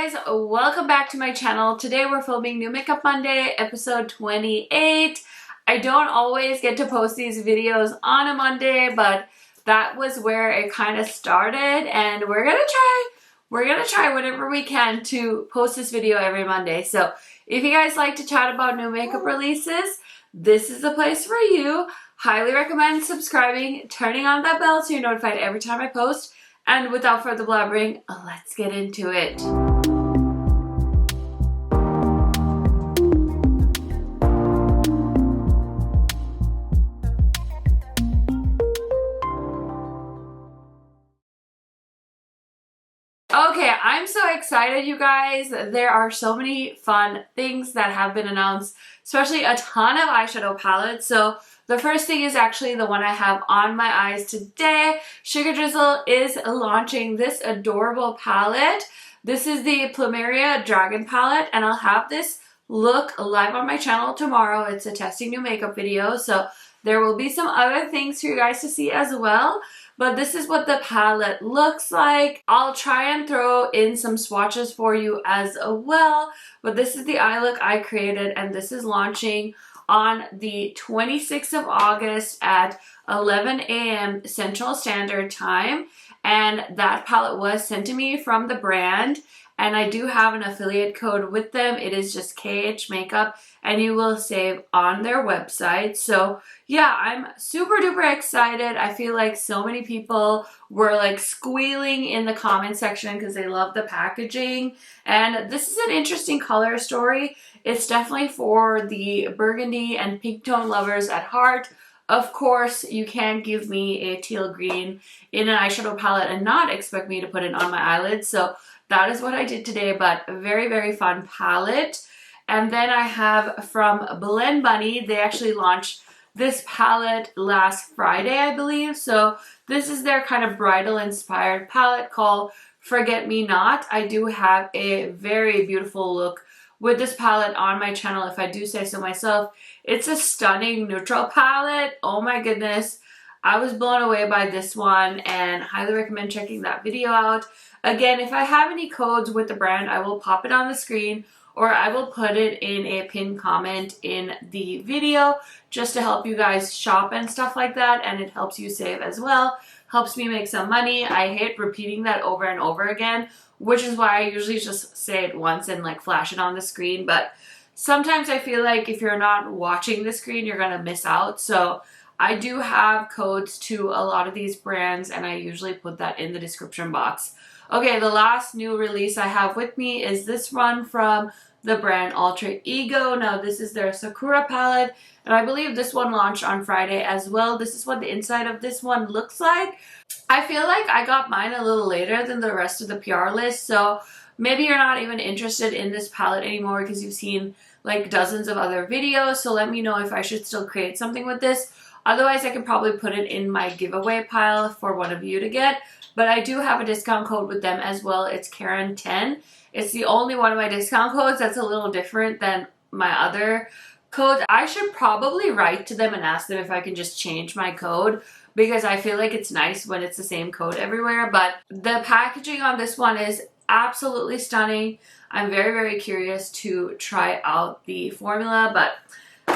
guys, welcome back to my channel. Today we're filming New Makeup Monday, episode 28. I don't always get to post these videos on a Monday, but that was where it kind of started, and we're gonna try whatever we can to post this video every Monday. So if you guys like to chat about new makeup releases, this is the place for you. Highly recommend subscribing, turning on that bell so you're notified every time I post. And without further blabbering, let's get into it. Okay, I'm so excited, you guys. There are so many fun things that have been announced, especially a ton of eyeshadow palettes. So the first thing is actually the one I have on my eyes today. SugarDrizzle is launching this adorable palette. This is the Plumeria Dragon palette, and I'll have this look live on my channel tomorrow. It's a testing new makeup video, so there will be some other things for you guys to see as well. But this is what the palette looks like. I'll try and throw in some swatches for you as well. But this is the eye look I created, and this is launching on the 26th of August at 11 a.m. Central Standard Time. And that palette was sent to me from the brand. And I do have an affiliate code with them. It is just KHMAKEUP, and you will save on their website. So yeah, I'm super duper excited. I feel like so many people were like squealing in the comment section because they love the packaging. And this is an interesting color story. It's definitely for the burgundy and pink tone lovers at heart. Of course, you can't give me a teal green in an eyeshadow palette and not expect me to put it on my eyelids. So that is what I did today, but a very, very fun palette. And then I have from Blend Bunny. They actually launched this palette last Friday, I believe. So this is their kind of bridal inspired palette called Forget Me Not. I do have a very beautiful look with this palette on my channel, if I do say so myself. It's a stunning neutral palette. Oh my goodness. I was blown away by this one and highly recommend checking that video out. Again, if I have any codes with the brand, I will pop it on the screen, or I will put it in a pinned comment in the video just to help you guys shop and stuff like that, and it helps you save as well. Helps me make some money. I hate repeating that over and over again, which is why I usually just say it once and like flash it on the screen. But sometimes I feel like if you're not watching the screen, you're gonna miss out. So I do have codes to a lot of these brands, and I usually put that in the description box. Okay, the last new release I have with me is this one from the brand Alter Ego. Now this is their Sakura palette, and I believe this one launched on Friday as well. This is what the inside of this one looks like. I feel like I got mine a little later than the rest of the PR list, so maybe you're not even interested in this palette anymore because you've seen like dozens of other videos. So let me know if I should still create something with this. Otherwise, I can probably put it in my giveaway pile for one of you to get. But I do have a discount code with them as well. It's Karen10. It's the only one of my discount codes that's a little different than my other codes. I should probably write to them and ask them if I can just change my code, because I feel like it's nice when it's the same code everywhere. But the packaging on this one is absolutely stunning. I'm very, very curious to try out the formula, but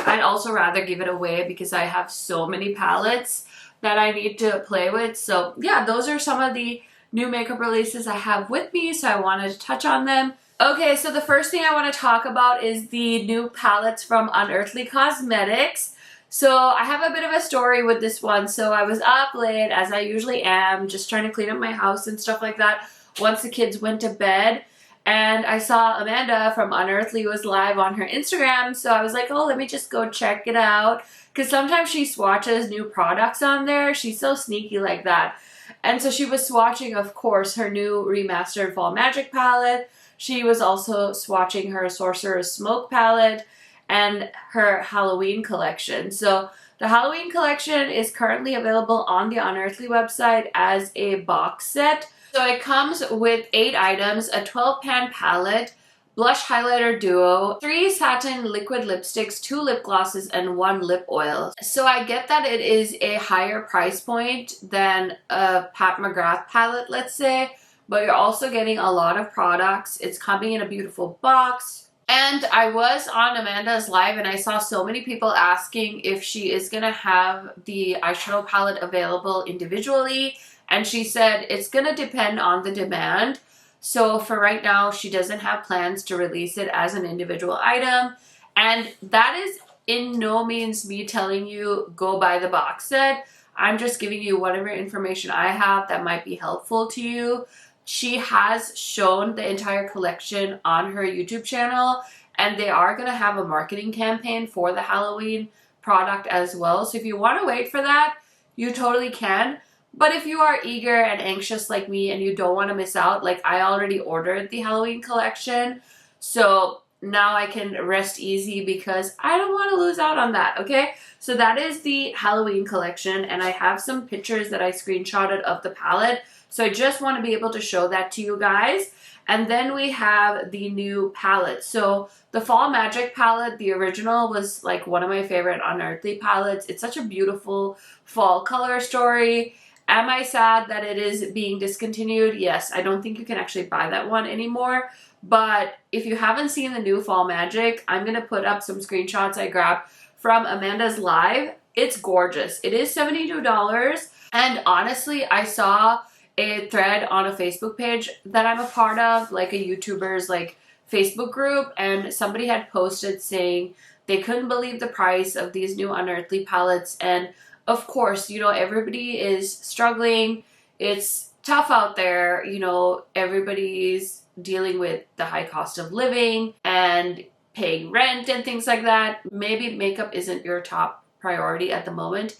I'd also rather give it away because I have so many palettes that I need to play with. So yeah, those are some of the new makeup releases I have with me, so I wanted to touch on them. Okay, so the first thing I want to talk about is the new palettes from Unearthly Cosmetics. So I have a bit of a story with this one. So I was up late, as I usually am, just trying to clean up my house and stuff like that once the kids went to bed. And I saw Amanda from Unearthly was live on her Instagram, so I was like, oh, let me just go check it out. Because sometimes she swatches new products on there. She's so sneaky like that. And so she was swatching, of course, her new remastered Fall Magic palette. She was also swatching her Sorcerer's Smoke palette and her Halloween collection. So the Halloween collection is currently available on the Unearthly website as a box set. So it comes with 8 items, a 12-pan palette, blush highlighter duo, 3 satin liquid lipsticks, 2 lip glosses, and 1 lip oil. So I get that it is a higher price point than a Pat McGrath palette, let's say, but you're also getting a lot of products. It's coming in a beautiful box. And I was on Amanda's live and I saw so many people asking if she is going to have the eyeshadow palette available individually. And she said it's going to depend on the demand. So for right now, she doesn't have plans to release it as an individual item. And that is in no means me telling you go buy the box set. I'm just giving you whatever information I have that might be helpful to you. She has shown the entire collection on her YouTube channel, and they are going to have a marketing campaign for the Halloween product as well. So if you want to wait for that, you totally can. But if you are eager and anxious like me and you don't want to miss out, like I already ordered the Halloween collection, so now I can rest easy because I don't want to lose out on that, okay? So that is the Halloween collection, and I have some pictures that I screenshotted of the palette. So I just want to be able to show that to you guys. And then we have the new palette. So the Fall Magic palette, the original, was like one of my favorite Unearthly palettes. It's such a beautiful fall color story. Am I sad that it is being discontinued? Yes, I don't think you can actually buy that one anymore. But if you haven't seen the new Fall Magic, I'm going to put up some screenshots I grabbed from Amanda's live. It's gorgeous. It is $72. And honestly, I saw a thread on a Facebook page that I'm a part of, like a YouTuber's like Facebook group, and somebody had posted saying they couldn't believe the price of these new Unearthly palettes. And of course, you know, everybody is struggling. It's tough out there. You know, everybody's dealing with the high cost of living and paying rent and things like that. Maybe makeup isn't your top priority at the moment.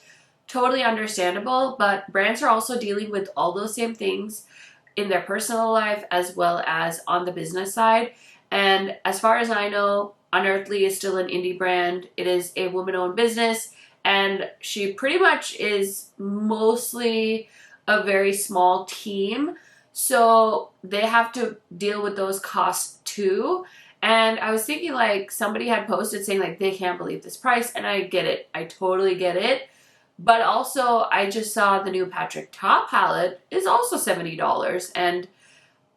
Totally understandable, but brands are also dealing with all those same things in their personal life as well as on the business side. And as far as I know, Unearthly is still an indie brand. It is a woman-owned business, and she pretty much is mostly a very small team. So they have to deal with those costs too. And I was thinking, like, somebody had posted saying like they can't believe this price, and I get it. I totally get it. But also, I just saw the new Patrick Ta palette is also $70. And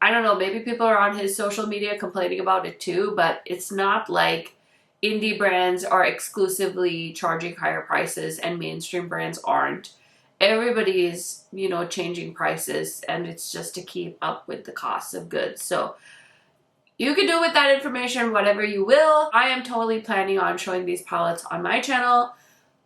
I don't know, maybe people are on his social media complaining about it too, but it's not like indie brands are exclusively charging higher prices and mainstream brands aren't. Everybody's, you know, changing prices, and it's just to keep up with the cost of goods. So you can do with that information whatever you will. I am totally planning on showing these palettes on my channel.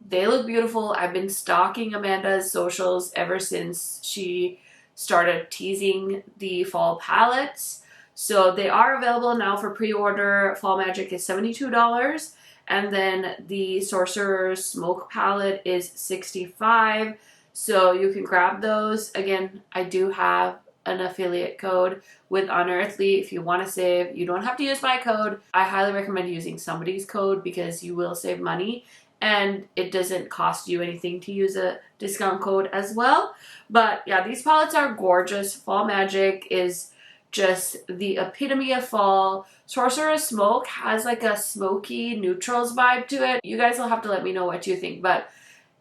They look beautiful. I've been stalking Amanda's socials ever since she started teasing the fall palettes. So they are available now for pre-order. Fall Magic is $72. And then the Sorcerer's Smoke palette is $65. So you can grab those. Again, I do have an affiliate code with Unearthly if you want to save. You don't have to use my code. I highly recommend using somebody's code because you will save money. And it doesn't cost you anything to use a discount code as well. But yeah, these palettes are gorgeous. Fall Magic is just the epitome of fall. Sorcerer's Smoke has like a smoky neutrals vibe to it. You guys will have to let me know what you think, but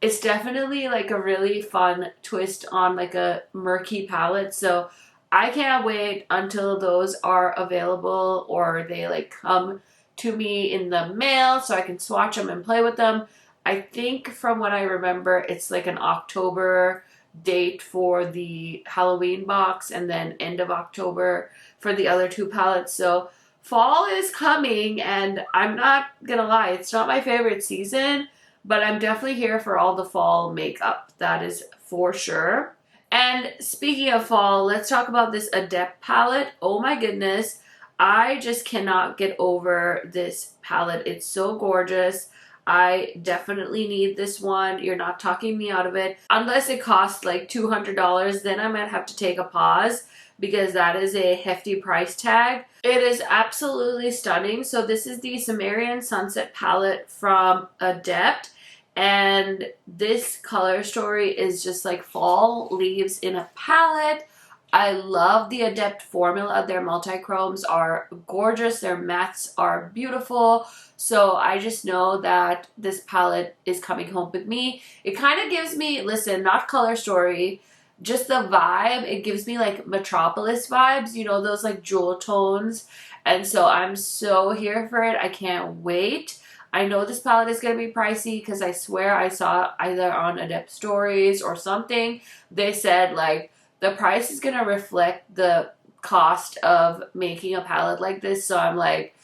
it's definitely like a really fun twist on like a murky palette. So I can't wait until those are available or they like come to me in the mail so I can swatch them and play with them. I think from what I remember, it's like an October date for the Halloween box and then end of October for the other two palettes. So fall is coming, and I'm not gonna lie, it's not my favorite season, but I'm definitely here for all the fall makeup. That is for sure. And speaking of fall, let's talk about this Adept palette. Oh my goodness. I just cannot get over this palette. It's so gorgeous. I definitely need this one. You're not talking me out of it. Unless it costs like $200, then I might have to take a pause because that is a hefty price tag. It is absolutely stunning. So this is the Sumerian Sunset palette from Adept. And this color story is just like fall leaves in a palette. I love the Adept formula. Their multi-chromes are gorgeous. Their mattes are beautiful. So I just know that this palette is coming home with me. It kind of gives me, listen, not color story, just the vibe, it gives me like Metropolis vibes, you know, those like jewel tones. And so I'm so here for it. I can't wait. I know this palette is going to be pricey because I swear I saw either on Adept stories or something, they said like the price is going to reflect the cost of making a palette like this. So I'm like,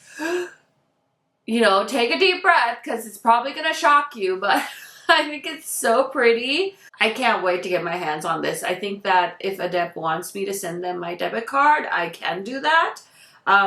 you know, take a deep breath because it's probably going to shock you, but I think it's so pretty. I can't wait to get my hands on this. I think that if Adept wants me to send them my debit card, I can do that.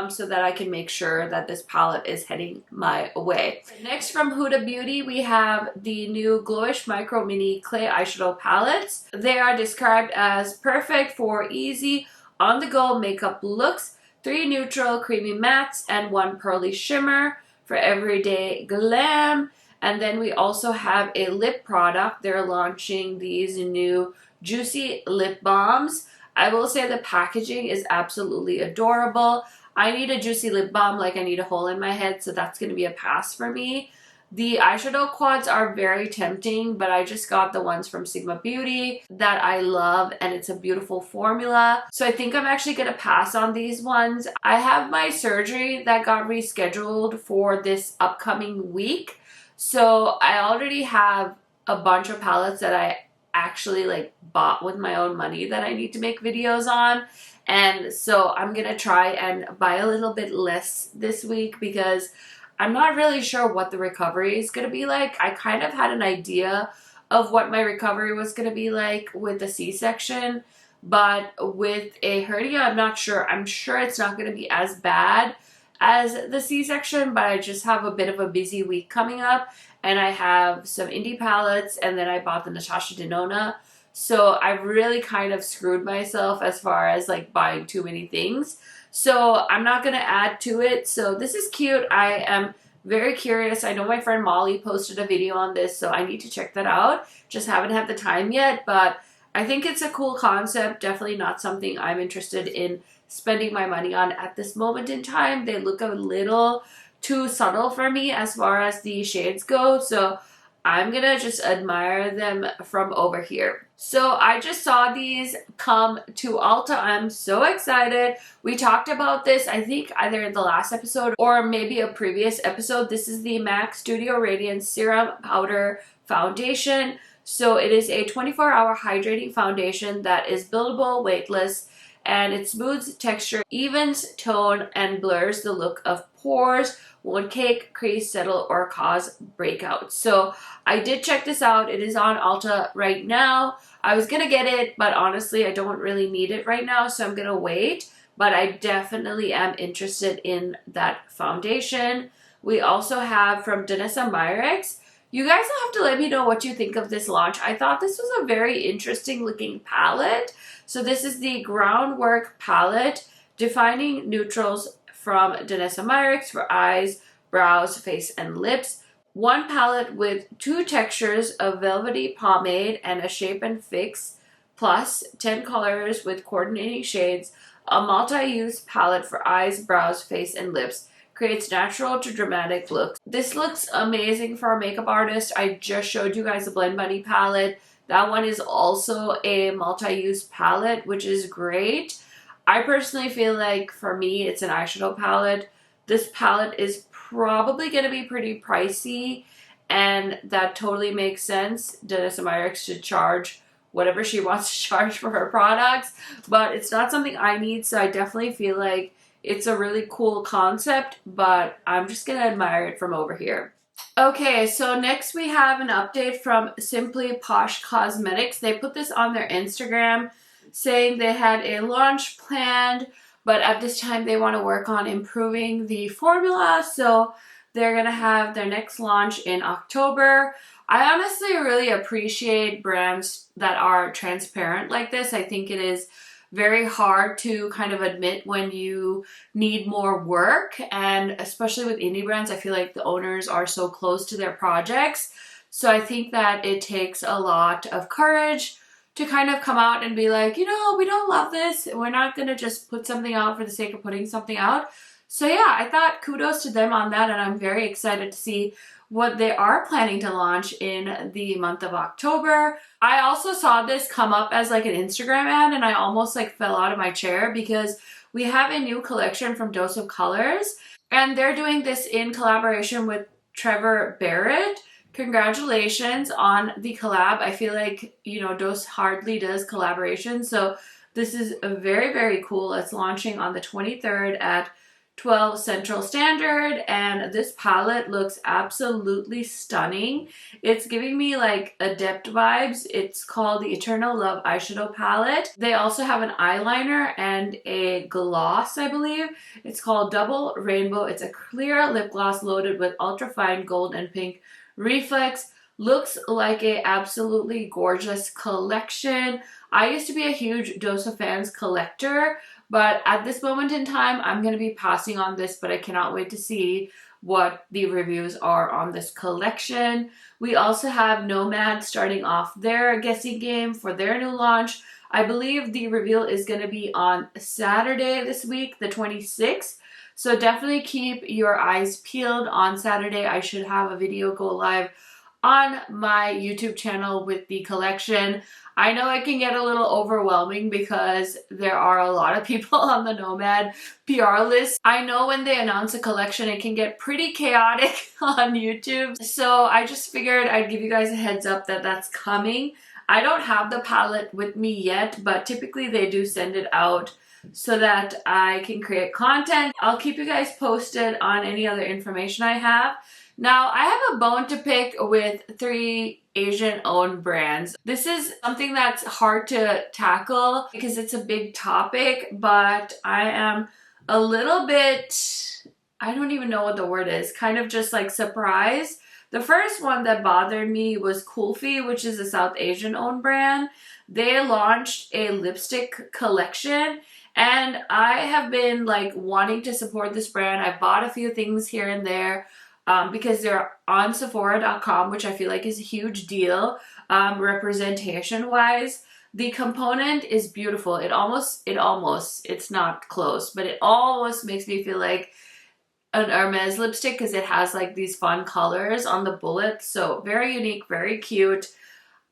So that I can make sure that this palette is heading my way. Next, from Huda Beauty, we have the new Glowish Micro Mini Clay Eyeshadow Palettes. They are described as perfect for easy on-the-go makeup looks, 3 neutral creamy mattes and 1 pearly shimmer for everyday glam. And then we also have a lip product. They're launching these new juicy lip balms. I will say the packaging is absolutely adorable. I need a juicy lip balm like I need a hole in my head, so that's going to be a pass for me. The eyeshadow quads are very tempting, but I just got the ones from Sigma Beauty that I love, and it's a beautiful formula. So I think I'm actually going to pass on these ones. I have my surgery that got rescheduled for this upcoming week. So I already have a bunch of palettes that I actually like bought with my own money that I need to make videos on. And so I'm going to try and buy a little bit less this week because I'm not really sure what the recovery is going to be like. I kind of had an idea of what my recovery was going to be like with the C-section, but with a hernia, I'm not sure. I'm sure it's not going to be as bad as the C-section, but I just have a bit of a busy week coming up, and I have some indie palettes, and then I bought the Natasha Denona. So I've really kind of screwed myself as far as like buying too many things. So I'm not going to add to it. So this is cute. I am very curious. I know my friend Molly posted a video on this, so I need to check that out. Just haven't had the time yet, but I think it's a cool concept. Definitely not something I'm interested in spending my money on at this moment in time. They look a little too subtle for me as far as the shades go. So I'm gonna just admire them from over here. So I just saw these come to Ulta. I'm so excited. We talked about this, I think, either in the last episode or maybe a previous episode. This is the MAC Studio Radiance Serum Powder Foundation. So it is a 24-hour hydrating foundation that is buildable, weightless, and it smooths texture, evens tone, and blurs the look of pores, won't cake, crease, settle, or cause breakouts. So I did check this out. It is on Ulta right now. I was gonna get it, but honestly, I don't really need it right now, so I'm gonna wait. But I definitely am interested in that foundation. We also have from Danessa Myricks. You guys will have to let me know what you think of this launch. I thought this was a very interesting looking palette. So this is the Groundwork palette, Defining Neutrals from Danessa Myricks for eyes, brows, face, and lips. One palette with 2 textures of velvety pomade and a shape and fix, plus 10 colors with coordinating shades. A multi-use palette for eyes, brows, face, and lips. Creates natural to dramatic looks. This looks amazing for a makeup artist. I just showed you guys the Blend Bunny palette. That one is also a multi-use palette, which is great. I personally feel like for me, it's an eyeshadow palette. This palette is probably going to be pretty pricey, and that totally makes sense. Danessa Myricks should charge whatever she wants to charge for her products, but it's not something I need, so I definitely feel like it's a really cool concept, but I'm just going to admire it from over here. Okay, so next we have an update from Simply Posh Cosmetics. They put this on their Instagram saying they had a launch planned, but at this time they want to work on improving the formula, so they're going to have their next launch in October. I honestly really appreciate brands that are transparent like this. I think it is very hard to kind of admit when you need more work, and especially with indie brands, I feel like the owners are so close to their projects. So I think that it takes a lot of courage to kind of come out and be like, you know, we don't love this. We're not going to just put something out for the sake of putting something out. So yeah, I thought kudos to them on that, and I'm very excited to see what they are planning to launch in the month of October. I also saw this come up as like an Instagram ad, and I almost like fell out of my chair because we have a new collection from Dose of Colors, and they're doing this in collaboration with Trevor Barrett. Congratulations on the collab. I feel like, you know, Dose hardly does collaborations, so this is very, very cool. It's launching on the 23rd at 12 Central Standard, and this palette looks absolutely stunning. It's giving me like Adept vibes. It's called the Eternal Love Eyeshadow Palette. They also have an eyeliner and a gloss, I believe. It's called Double Rainbow. It's a clear lip gloss loaded with ultra fine gold and pink reflex. Looks like a absolutely gorgeous collection. I used to be a huge Dose of Fans collector, but at this moment in time, I'm going to be passing on this, but I cannot wait to see what the reviews are on this collection. We also have Nomad starting off their guessing game for their new launch. I believe the reveal is going to be on Saturday this week, the 26th. So definitely keep your eyes peeled on Saturday. I should have a video go live on my YouTube channel with the collection. I know it can get a little overwhelming because there are a lot of people on the Nomad PR list. I know when they announce a collection, it can get pretty chaotic on YouTube. So I just figured I'd give you guys a heads up that that's coming. I don't have the palette with me yet, but typically they do send it out so that I can create content. I'll keep you guys posted on any other information I have. Now, I have a bone to pick with 3 Asian-owned brands. This is something that's hard to tackle because it's a big topic, but I am a little bit, I don't even know what the word is, kind of just like surprised. The first one that bothered me was Kulfi, which is a South Asian-owned brand. They launched a lipstick collection, and I have been like wanting to support this brand. I've bought a few things here and there. Because they're on Sephora.com, which I feel like is a huge deal, representation-wise. The component is beautiful. It's not close, but it almost makes me feel like an Hermes lipstick because it has like these fun colors on the bullets. So very unique, very cute.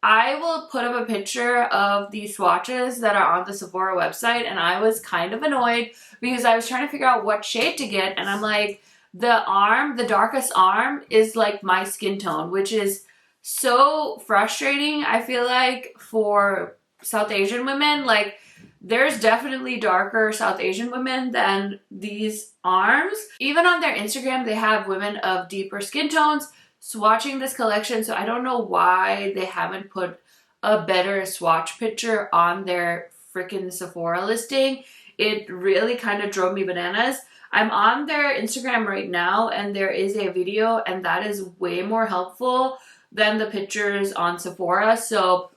I will put up a picture of the swatches that are on the Sephora website, and I was kind of annoyed because I was trying to figure out what shade to get, and I'm like, the darkest arm is like my skin tone, which is so frustrating. I feel like for South Asian women, like there's definitely darker South Asian women than these arms. Even on their Instagram, they have women of deeper skin tones swatching this collection. So I don't know why they haven't put a better swatch picture on their freaking Sephora listing. It really kind of drove me bananas. I'm on their Instagram right now, and there is a video, and that is way more helpful than the pictures on Sephora. So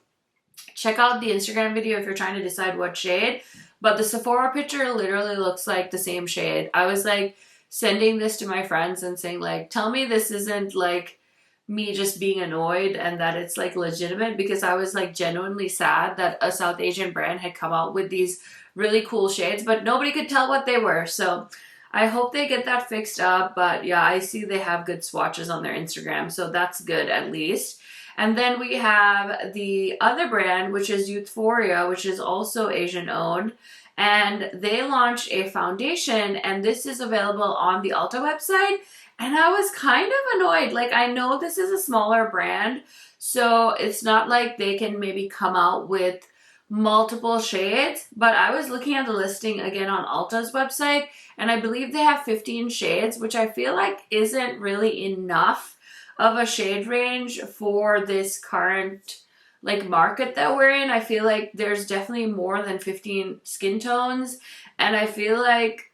check out the Instagram video if you're trying to decide what shade. But the Sephora picture literally looks like the same shade. I was like sending this to my friends and saying like, tell me this isn't like me just being annoyed and that it's like legitimate, because I was like genuinely sad that a South Asian brand had come out with these really cool shades, but nobody could tell what they were. So I hope they get that fixed up. But yeah, I see they have good swatches on their Instagram, so that's good at least. And then we have the other brand, which is Euphoria, which is also Asian owned. And they launched a foundation, and this is available on the Ulta website. And I was kind of annoyed. Like, I know this is a smaller brand, so it's not like they can maybe come out with multiple shades. But I was looking at the listing again on Ulta's website, and I believe they have 15 shades, which I feel like isn't really enough of a shade range for this current like market that we're in. I feel like there's definitely more than 15 skin tones, and I feel like,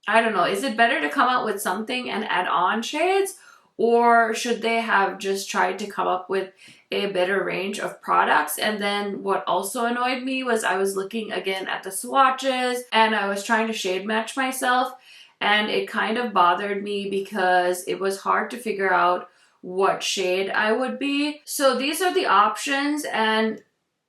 I don't know, is it better to come out with something and add on shades, or should they have just tried to come up with a better range of products? And then what also annoyed me was I was looking again at the swatches, and I was trying to shade match myself, and it kind of bothered me because it was hard to figure out what shade I would be. So these are the options, and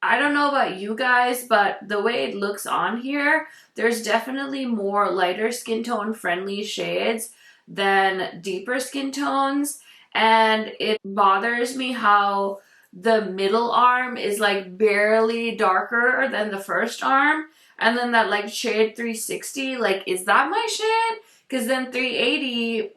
I don't know about you guys, but the way it looks on here, there's definitely more lighter skin tone friendly shades than deeper skin tones. and it bothers me how the middle arm is like barely darker than the first arm, and then that like shade 360, like, is that my shade? Because then 380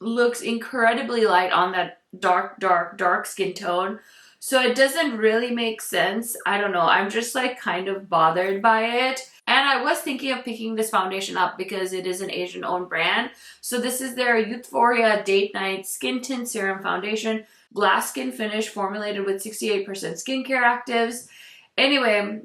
looks incredibly light on that dark skin tone, so it doesn't really make sense. I don't know, I'm just like kind of bothered by it. And I was thinking of picking this foundation up because it is an Asian owned brand. So this is their Euphoria Date Night Skin Tint Serum Foundation, glass skin finish formulated with 68% skincare actives. Anyway,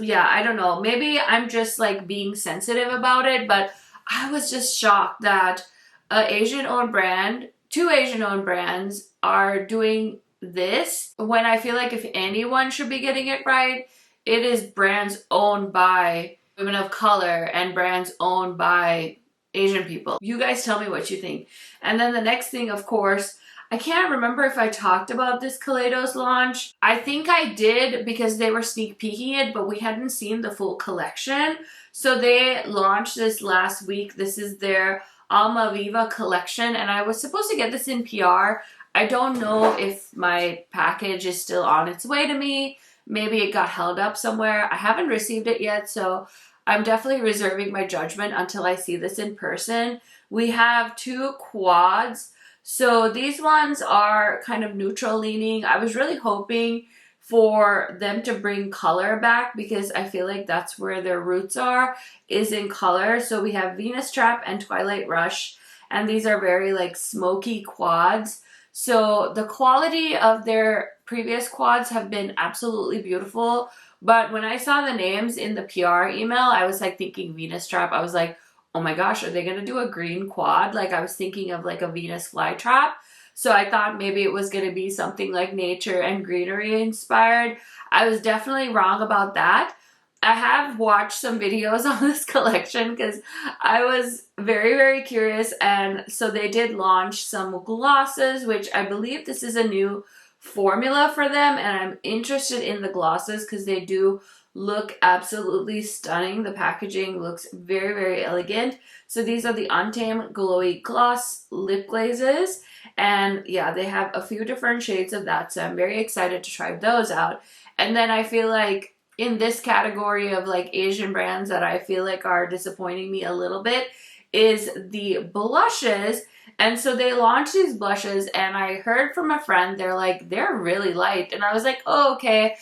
yeah, I don't know, maybe I'm just like being sensitive about it, but I was just shocked that an Asian owned brand, two Asian owned brands are doing this, when I feel like if anyone should be getting it right, it is brands owned by women of color and brands owned by Asian people. You guys tell me what you think. And then the next thing, of course, I can't remember if I talked about this Kaleidos launch. I think I did because they were sneak peeking it, but we hadn't seen the full collection. So they launched this last week. This is their Alma Viva collection, and I was supposed to get this in PR. I don't know if my package is still on its way to me. Maybe it got held up somewhere. I haven't received it yet, so I'm definitely reserving my judgment until I see this in person. We have two quads. So these ones are kind of neutral leaning. I was really hoping for them to bring color back because I feel like that's where their roots are, is in color. So we have Venus Trap and Twilight Rush, and these are very like smoky quads. So the quality of their previous quads have been absolutely beautiful, but when I saw the names in the PR email, I was like thinking Venus Trap. I was like, oh my gosh, are they gonna do a green quad? Like I was thinking of like a Venus flytrap. So I thought maybe it was gonna be something like nature and greenery inspired. I was definitely wrong about that. I have watched some videos on this collection because I was very, very curious. And so they did launch some glosses, which I believe this is a new formula for them. And I'm interested in the glosses because they do look absolutely stunning. The packaging looks very, very elegant. So these are the Untamed Glowy Gloss Lip Glazes. And yeah, they have a few different shades of that. So I'm very excited to try those out. And then I feel like in this category of like Asian brands that I feel like are disappointing me a little bit is the blushes. And so they launched these blushes and I heard from a friend, they're like, they're really light. And I was like, oh, okay.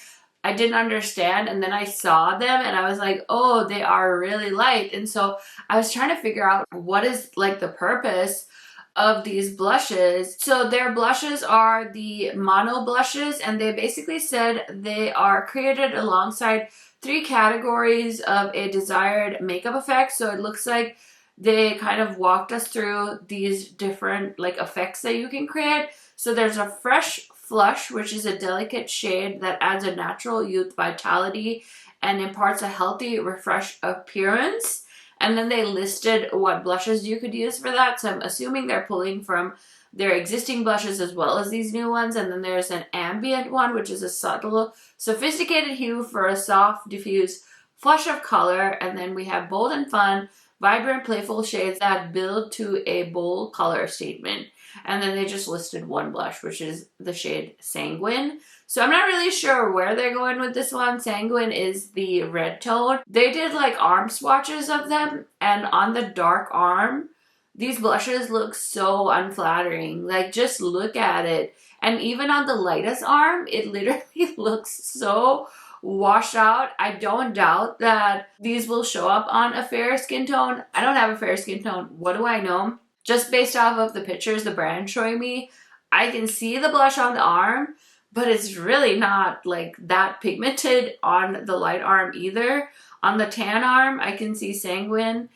I didn't understand. And then I saw them and I was like, oh, they are really light. And so I was trying to figure out what is like the purpose of these blushes. So their blushes are the mono blushes, and they basically said they are created alongside 3 categories of a desired makeup effect. So it looks like they kind of walked us through these different like effects that you can create. So there's a fresh flush, which is a delicate shade that adds a natural youth vitality and imparts a healthy, refreshed appearance. And then they listed what blushes you could use for that. So I'm assuming they're pulling from their existing blushes as well as these new ones. And then there's an ambient one, which is a subtle, sophisticated hue for a soft, diffuse flush of color. And then we have bold and fun, vibrant, playful shades that build to a bold color statement. And then they just listed one blush, which is the shade Sanguine. So I'm not really sure where they're going with this one. Sanguine is the red tone. They did like arm swatches of them, and on the dark arm, these blushes look so unflattering. Like, just look at it. And even on the lightest arm, it literally looks so washed out. I don't doubt that these will show up on a fair skin tone. I don't have a fair skin tone. What do I know? Just based off of the pictures the brand showing me, I can see the blush on the arm, but it's really not like that pigmented on the light arm either. On the tan arm, I can see Sanguine,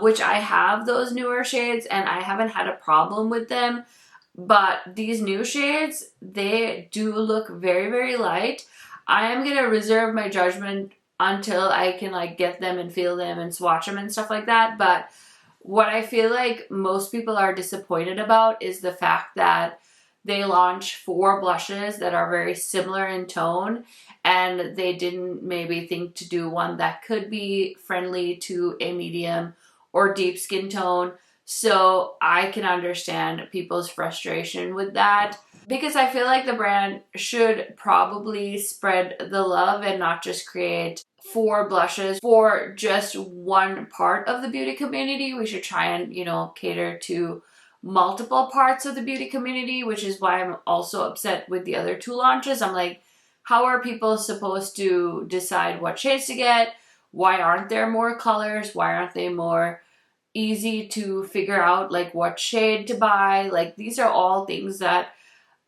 which I have those newer shades and I haven't had a problem with them. But these new shades, they do look very, very light. I am going to reserve my judgment until I can like get them and feel them and swatch them and stuff like that. But what I feel like most people are disappointed about is the fact that they launched 4 blushes that are very similar in tone, and they didn't maybe think to do one that could be friendly to a medium or deep skin tone. So I can understand people's frustration with that, because I feel like the brand should probably spread the love and not just create 4 blushes for just one part of the beauty community. We should try and, you know, cater to multiple parts of the beauty community, which is why I'm also upset with the other 2 launches. I'm like, how are people supposed to decide what shades to get? Why aren't there more colors? Why aren't they more easy to figure out, like, what shade to buy? Like, these are all things that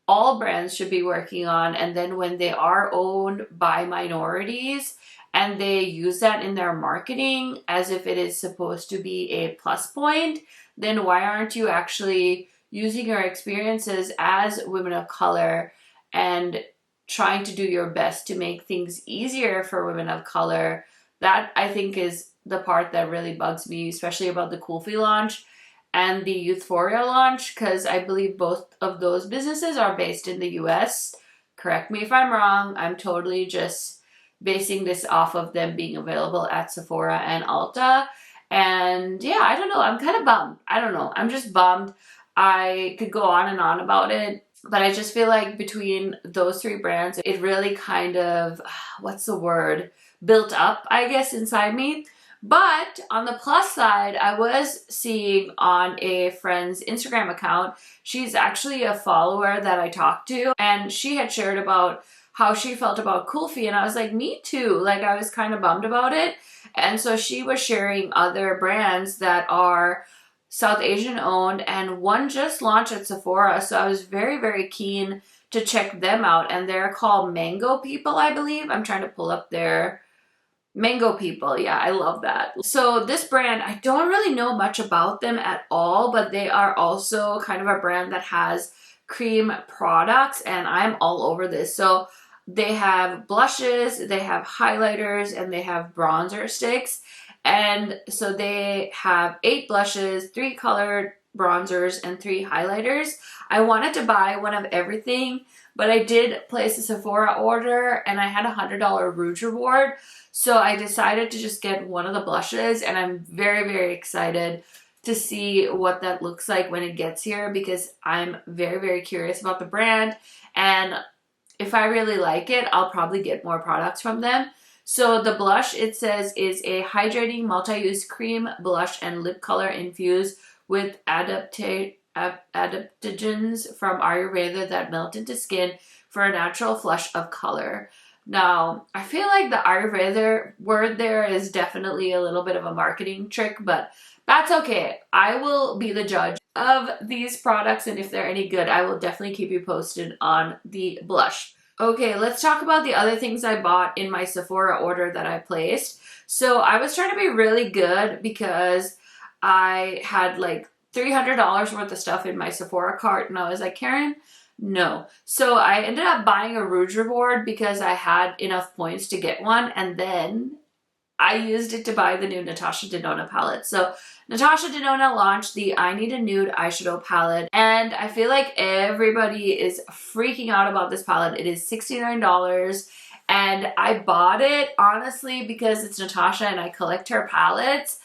all brands should be working on. And then when they are owned by minorities and they use that in their marketing as if it is supposed to be a plus point, then why aren't you actually using your experiences as women of color and trying to do your best to make things easier for women of color? That, I think, is the part that really bugs me, especially about the Kulfi launch and the Youthforia launch, because I believe both of those businesses are based in the US. Correct me if I'm wrong. I'm totally just basing this off of them being available at Sephora and Ulta. And yeah, I don't know. I'm kind of bummed. I don't know. I'm just bummed. I could go on and on about it, but I just feel like between those 3 brands, it really kind of, what's the word? Built up, I guess, inside me. But on the plus side, I was seeing on a friend's Instagram account, she's actually a follower that I talked to, and she had shared about how she felt about Kulfi, and I was like, me too. Like, I was kind of bummed about it. And so she was sharing other brands that are South Asian owned, and one just launched at Sephora, so I was very, very keen to check them out. And they're called Mango People, I believe. I'm trying to pull up their Mango People. Yeah, I love that. So this brand, I don't really know much about them at all, but they are also kind of a brand that has cream products, and I'm all over this. So they have blushes, they have highlighters, and they have bronzer sticks. And so they have 8 blushes, 3 colored bronzers, and 3 highlighters. I wanted to buy one of everything, but I did place a Sephora order and I had a $100 Rouge reward. So I decided to just get one of the blushes, and I'm very, very excited to see what that looks like when it gets here, because I'm very, very curious about the brand. And if I really like it, I'll probably get more products from them. So the blush, it says, is a hydrating multi-use cream blush and lip color infused with adaptogens from Ayurveda that melt into skin for a natural flush of color. Now, I feel like the Ayurveda word there is definitely a little bit of a marketing trick, but that's okay. I will be the judge of these products, and if they're any good, I will definitely keep you posted on the blush. Okay, let's talk about the other things I bought in my Sephora order that I placed. So I was trying to be really good because I had like $300 worth of stuff in my Sephora cart, and I was like, Karen, no. So I ended up buying a Rouge reward because I had enough points to get one, and then I used it to buy the new Natasha Denona palette. So Natasha Denona launched the I Need a Nude eyeshadow palette, and I feel like everybody is freaking out about this palette. It is $69, and I bought it honestly because it's Natasha and I collect her palettes.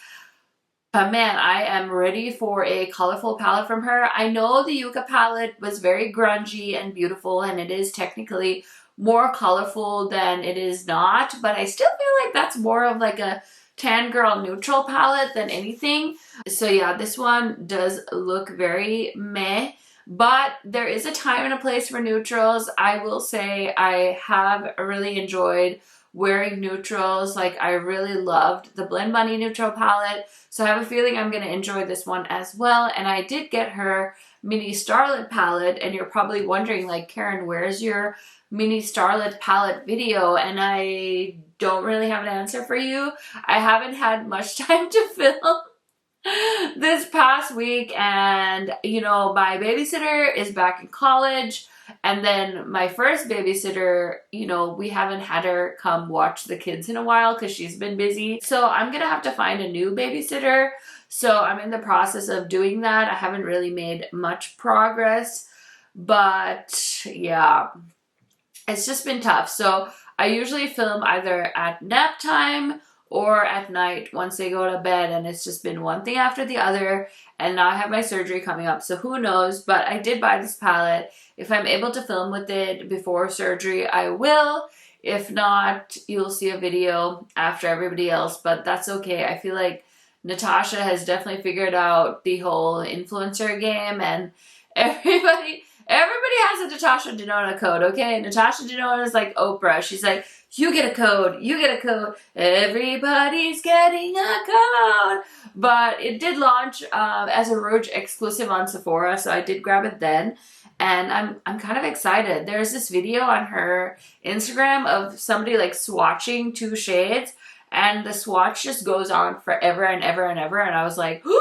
But man, I am ready for a colorful palette from her. I know the Yucca palette was very grungy and beautiful, and it is technically more colorful than it is not, but I still feel like that's more of like a tan girl neutral palette than anything. So yeah, this one does look very meh, but there is a time and a place for neutrals. I will say I have really enjoyed wearing neutrals. Like, I really loved the Blend Bunny neutral palette, so I have a feeling I'm going to enjoy this one as well. And I did get her mini Starlit palette, and you're probably wondering, like, Karen, where's your mini Starlit palette video? And I don't really have an answer for you. I haven't had much time to film this past week, and you know, my babysitter is back in college, and then my first babysitter, you know, we haven't had her come watch the kids in a while because she's been busy. So I'm gonna have to find a new babysitter. So I'm in the process of doing that. I haven't really made much progress, but yeah, it's just been tough. So I usually film either at nap time or at night once they go to bed, and it's just been one thing after the other, and now I have my surgery coming up, so who knows. But I did buy this palette. If I'm able to film with it before surgery, I will. If not, you'll see a video after everybody else, but that's okay. I feel like Natasha has definitely figured out the whole influencer game, and everybody has a Natasha Denona code, okay? Natasha Denona is like Oprah. She's like, you get a code, you get a code, everybody's getting a code. But it did launch as a Rouge exclusive on Sephora, so I did grab it then. And I'm kind of excited. There's this video on her Instagram of somebody like swatching 2 shades, and the swatch just goes on forever and ever and ever, and I was like, okay,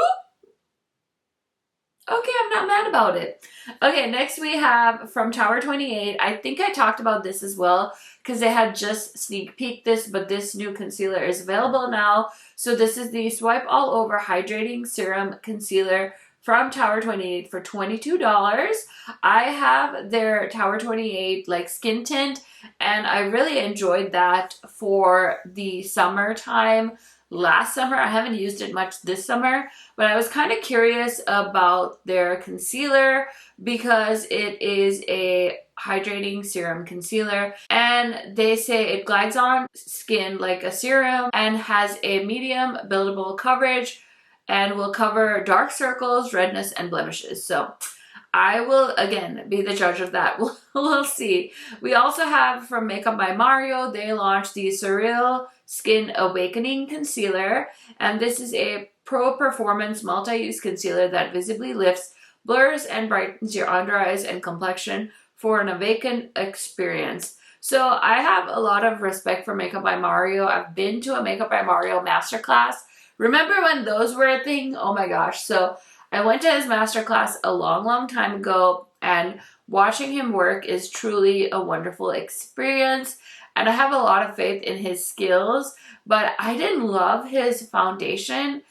I'm not mad about it. Okay, next we have from Tower 28. I think I talked about this as well because they had just sneak peeked this, but this new concealer is available now. So this is the Swipe All Over Hydrating Serum Concealer from Tower 28 for $22. I have their Tower 28 like skin tint, and I really enjoyed that for the summertime last summer. I haven't used it much this summer, but I was kind of curious about their concealer because it is a hydrating serum concealer, and they say it glides on skin like a serum and has a medium buildable coverage and will cover dark circles, redness, and blemishes. So I will, again, be the judge of that. We'll see. We also have from Makeup by Mario, they launched the Surreal Skin Awakening Concealer, and this is a pro performance multi-use concealer that visibly lifts, blurs, and brightens your under eyes and complexion for an awakened experience. So I have a lot of respect for Makeup by Mario. I've been to a Makeup by Mario masterclass. Remember when those were a thing? Oh my gosh. So I went to his masterclass a long time ago, and watching him work is truly a wonderful experience. And I have a lot of faith in his skills, but I didn't love his foundation.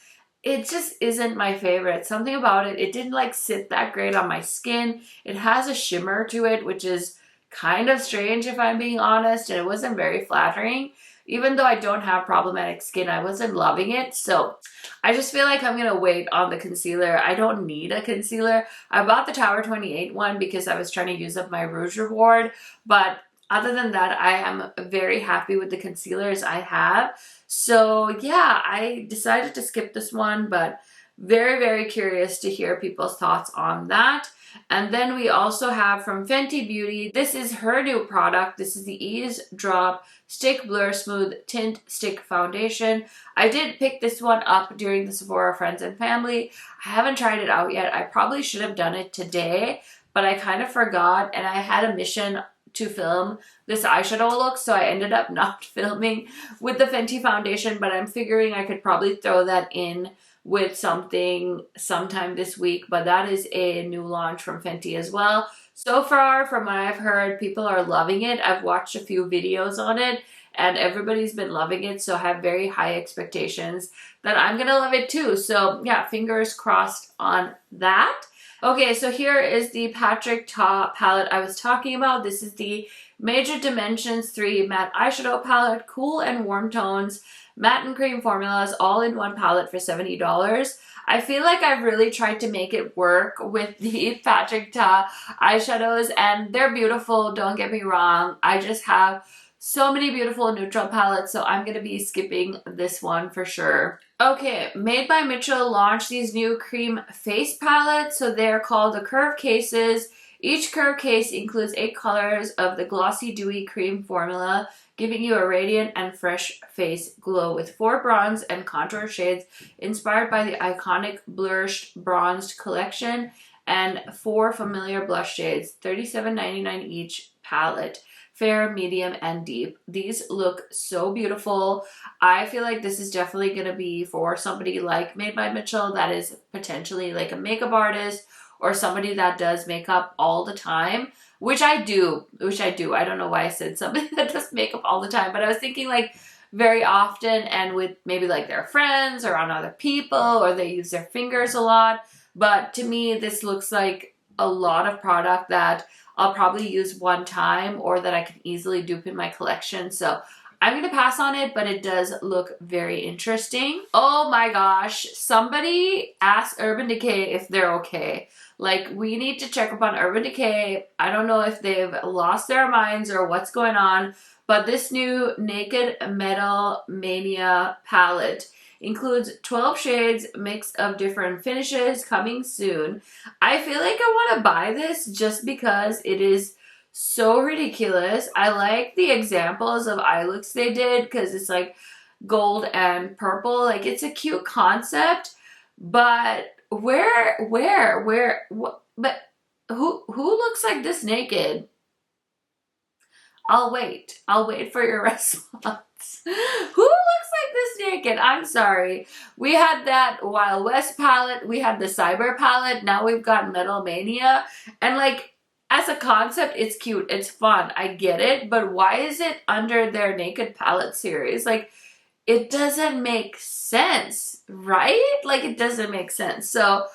It just isn't my favorite. Something about it, it didn't like sit that great on my skin. It has a shimmer to it, which is kind of strange if I'm being honest, and it wasn't very flattering. Even though I don't have problematic skin, I wasn't loving it. So I just feel like I'm going to wait on the concealer. I don't need a concealer. I bought the Tower 28 one because I was trying to use up my Rouge reward. But other than that, I am very happy with the concealers I have. So yeah, I decided to skip this one, but very curious to hear people's thoughts on that. And then we also have from Fenty Beauty, this is her new product. This is the Ease Drop Stick Blur Smooth Tint Stick Foundation. I did pick this one up during the Sephora Friends and Family. I haven't tried it out yet. I probably should have done it today, but I kind of forgot, and I had a mission to film this eyeshadow look, so I ended up not filming with the Fenty foundation, but I'm figuring I could probably throw that in with something sometime this week. But that is a new launch from Fenty as well. So far, from what I've heard, people are loving it. I've watched a few videos on it, and everybody's been loving it, so I have very high expectations that I'm gonna love it too. So yeah, fingers crossed on that. Okay, so here is the Patrick Ta palette I was talking about. This is the Major Dimensions 3 Matte Eyeshadow Palette, cool and warm tones, matte and cream formulas, all in one palette for $70. I feel like I've really tried to make it work with the Patrick Ta eyeshadows, and they're beautiful, don't get me wrong. I just have so many beautiful neutral palettes, so I'm going to be skipping this one for sure. Okay, Made by Mitchell launched these new cream face palettes, so they're called the Curve Cases. Each curve case includes 8 colors of the glossy dewy cream formula, giving you a radiant and fresh face glow with 4 bronze and contour shades inspired by the iconic Blushed Bronzed collection, and 4 familiar blush shades, $37.99 each palette. Fair, medium, and deep. These look so beautiful. I feel like this is definitely going to be for somebody like Made by Mitchell that is potentially like a makeup artist or somebody that does makeup all the time, which I do. I don't know why I said somebody that does makeup all the time, but I was thinking like very often and with maybe like their friends or on other people, or they use their fingers a lot. But to me, this looks like a lot of product that I'll probably use one time or that I can easily dupe in my collection. So I'm gonna pass on it, but it does look very interesting. Oh my gosh, somebody asked Urban Decay if they're okay. Like, we need to check up on Urban Decay. I don't know if they've lost their minds or what's going on, but this new Naked Metal Mania palette includes 12 shades, mix of different finishes, coming soon. I feel like I want to buy this just because it is so ridiculous. I like the examples of eye looks they did because it's like gold and purple. Like, it's a cute concept, but but who looks like this naked? I'll wait for your response. Who looks like this naked? I'm sorry. We had that Wild West palette, we had the Cyber palette, now we've got Metal Mania, and like, as a concept, it's cute, it's fun, I get it, but why is it under their Naked palette series? Like, it doesn't make sense, right? Like, it doesn't make sense. So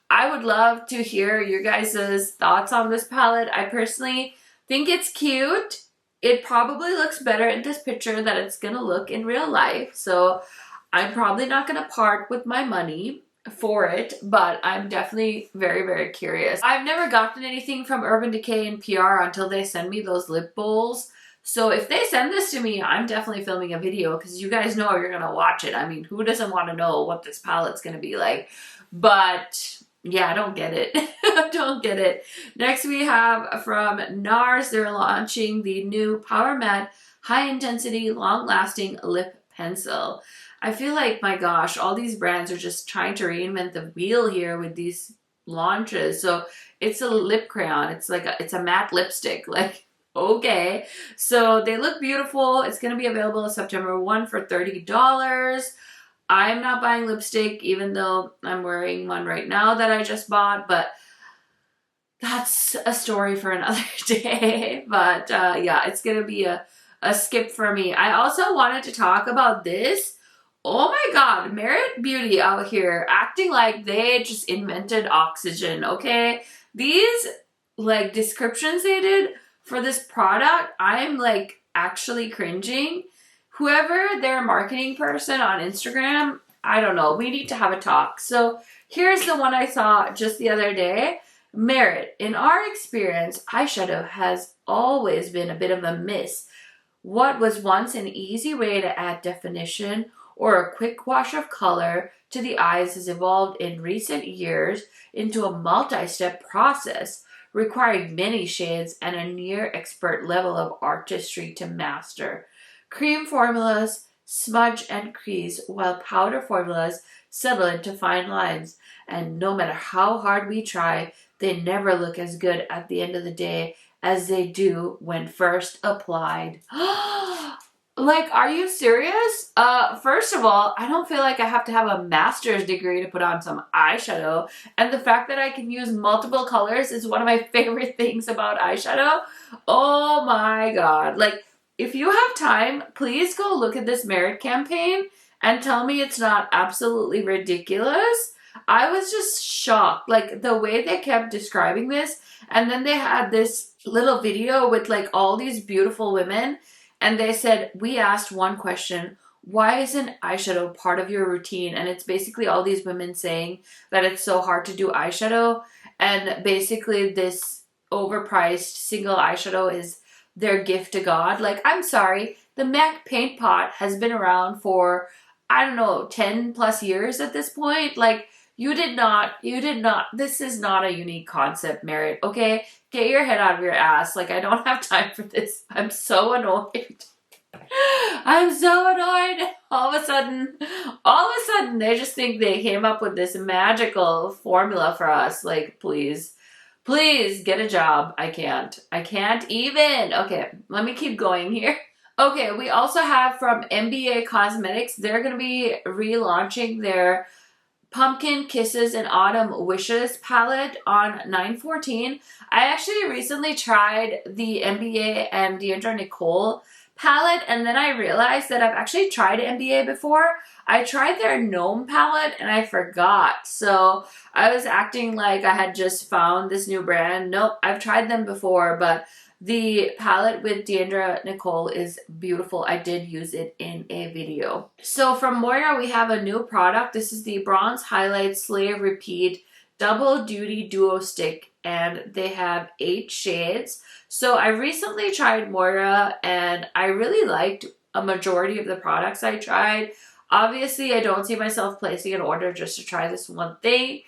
I would love to hear your guys' thoughts on this palette. I personally think it's cute. It probably looks better in this picture than it's gonna look in real life. So I'm probably not gonna part with my money for it, but I'm definitely very, very curious. I've never gotten anything from Urban Decay in PR until they send me those lip bowls. So if they send this to me, I'm definitely filming a video because you guys know you're gonna watch it. I mean, who doesn't want to know what this palette's gonna be like? But yeah, I don't get it. I don't get it. Next we have from NARS. They're launching the new Power Matte High Intensity Long Lasting Lip Pencil. I feel like, my gosh, all these brands are just trying to reinvent the wheel here with these launches. So it's a lip crayon. It's like it's a matte lipstick. Like, okay. So they look beautiful. It's going to be available September 1 for $30. I'm not buying lipstick, even though I'm wearing one right now that I just bought, but that's a story for another day. But yeah, it's going to be a skip for me. I also wanted to talk about this. Oh my god, Merit Beauty out here acting like they just invented oxygen, okay? These, like, descriptions they did for this product, I'm, like, actually cringing. Whoever their marketing person on Instagram, I don't know, we need to have a talk. So here's the one I saw just the other day. Merit, in our experience, eyeshadow has always been a bit of a miss. What was once an easy way to add definition or a quick wash of color to the eyes has evolved in recent years into a multi-step process requiring many shades and a near expert level of artistry to master. Cream formulas smudge and crease while powder formulas settle into fine lines, and no matter how hard we try, they never look as good at the end of the day as they do when first applied. Like, are you serious? First of all, I don't feel like I have to have a master's degree to put on some eyeshadow. And the fact that I can use multiple colors is one of my favorite things about eyeshadow. Oh my god. Like, if you have time, please go look at this Merit campaign and tell me it's not absolutely ridiculous. I was just shocked. Like, the way they kept describing this. And then they had this little video with, like, all these beautiful women. And they said, we asked one question, why isn't eyeshadow part of your routine? And it's basically all these women saying that it's so hard to do eyeshadow. And basically this overpriced single eyeshadow is their gift to God. Like, I'm sorry, the MAC paint pot has been around for, I don't know, 10 plus years at this point. Like, you did not, this is not a unique concept, Merit, okay? Get your head out of your ass. Like, I don't have time for this. I'm so annoyed. I'm so annoyed. All of a sudden, they just think they came up with this magical formula for us. Like, please get a job. I can't even. Okay, let me keep going here. Okay, we also have from MBA Cosmetics. They're going to be relaunching their Pumpkin Kisses and Autumn Wishes palette on 9/14. I actually recently tried the MBA and Deandra Nicole palette, and then I realized that I've actually tried MBA before. I tried their Gnome palette and I forgot. So I was acting like I had just found this new brand. Nope, I've tried them before, but The palette with Deandra Nicole is beautiful. I did use it in a video. So from Moira, we have a new product. This is the Bronze Highlight Slay Repeat Double Duty Duo Stick, and they have 8 shades. So I recently tried Moira, and I really liked a majority of the products I tried. Obviously, I don't see myself placing an order just to try this one thing.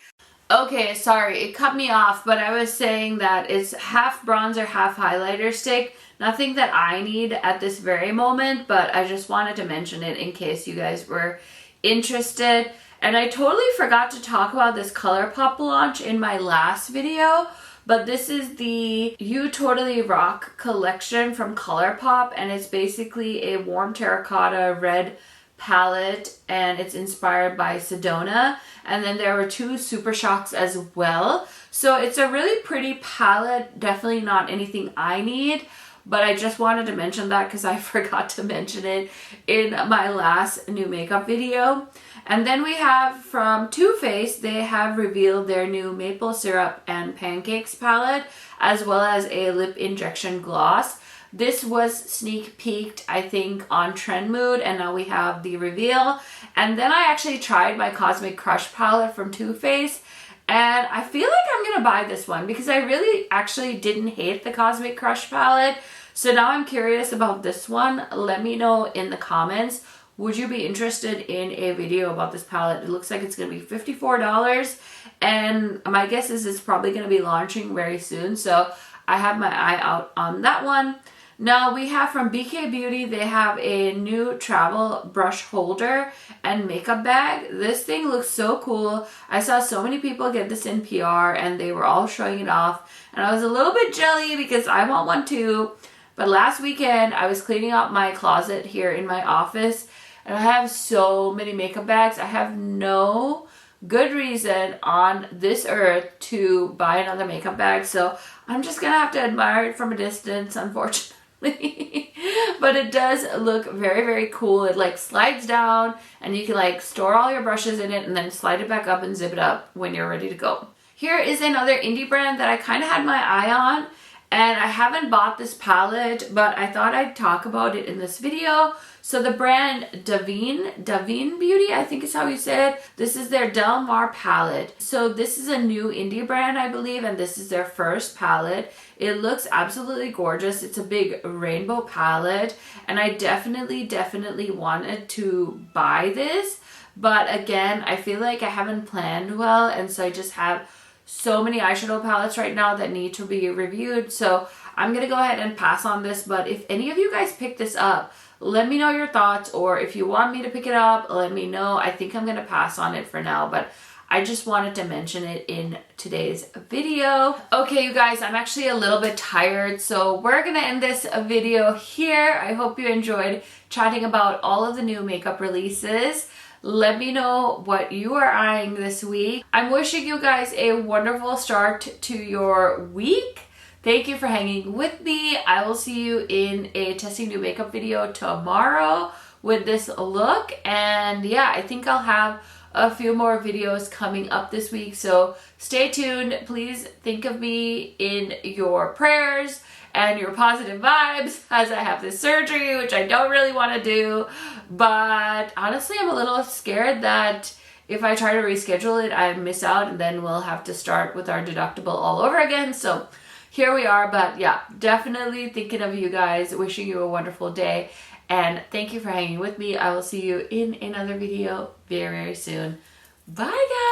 Okay, sorry, it cut me off, but I was saying that it's half bronzer, half highlighter stick. Nothing that I need at this very moment, but I just wanted to mention it in case you guys were interested. And I totally forgot to talk about this ColourPop launch in my last video, but this is the You Totally Rock collection from ColourPop, and it's basically a warm terracotta red palette, and it's inspired by Sedona, and then there were 2 Super Shocks as well. So it's a really pretty palette, definitely not anything I need, but I just wanted to mention that because I forgot to mention it in my last new makeup video. And then we have from Too Faced, they have revealed their new Maple Syrup and Pancakes palette, as well as a lip injection gloss. This was sneak peeked, I think, on Trend Mood, and now we have the reveal. And then I actually tried my Cosmic Crush palette from Too Faced, and I feel like I'm gonna buy this one because I really actually didn't hate the Cosmic Crush palette. So now I'm curious about this one. Let me know in the comments. Would you be interested in a video about this palette? It looks like it's gonna be $54, and my guess is it's probably gonna be launching very soon. So I have my eye out on that one. Now we have from BK Beauty, they have a new travel brush holder and makeup bag. This thing looks so cool. I saw so many people get this in PR and they were all showing it off. And I was a little bit jelly because I want one too. But last weekend I was cleaning out my closet here in my office, and I have so many makeup bags. I have no good reason on this earth to buy another makeup bag. So I'm just gonna have to admire it from a distance, unfortunately. But it does look very, very cool. It like slides down and you can like store all your brushes in it and then slide it back up and zip it up when you're ready to go. Here is another indie brand that I kind of had my eye on, and I haven't bought this palette, but I thought I'd talk about it in this video. So the brand Davine Beauty, I think is how you say it. This is their Del Mar palette. So this is a new indie brand, I believe, and this is their first palette. It looks absolutely gorgeous. It's a big rainbow palette, and I definitely wanted to buy this. But again, I feel like I haven't planned well, and so I just have so many eyeshadow palettes right now that need to be reviewed. So I'm gonna go ahead and pass on this, but if any of you guys pick this up, let me know your thoughts, or if you want me to pick it up, let me know. I think I'm gonna pass on it for now, but I just wanted to mention it in today's video. Okay, you guys, I'm actually a little bit tired, so we're gonna end this video here. I hope you enjoyed chatting about all of the new makeup releases. Let me know what you are eyeing this week. I'm wishing you guys a wonderful start to your week. Thank you for hanging with me. I will see you in a testing new makeup video tomorrow with this look. And yeah, I think I'll have a few more videos coming up this week. So stay tuned. Please think of me in your prayers and your positive vibes as I have this surgery, which I don't really want to do. But honestly, I'm a little scared that if I try to reschedule it, I miss out, and then we'll have to start with our deductible all over again. So here we are. But yeah, definitely thinking of you guys, wishing you a wonderful day, and thank you for hanging with me. I will see you in another video very, very soon. Bye, guys.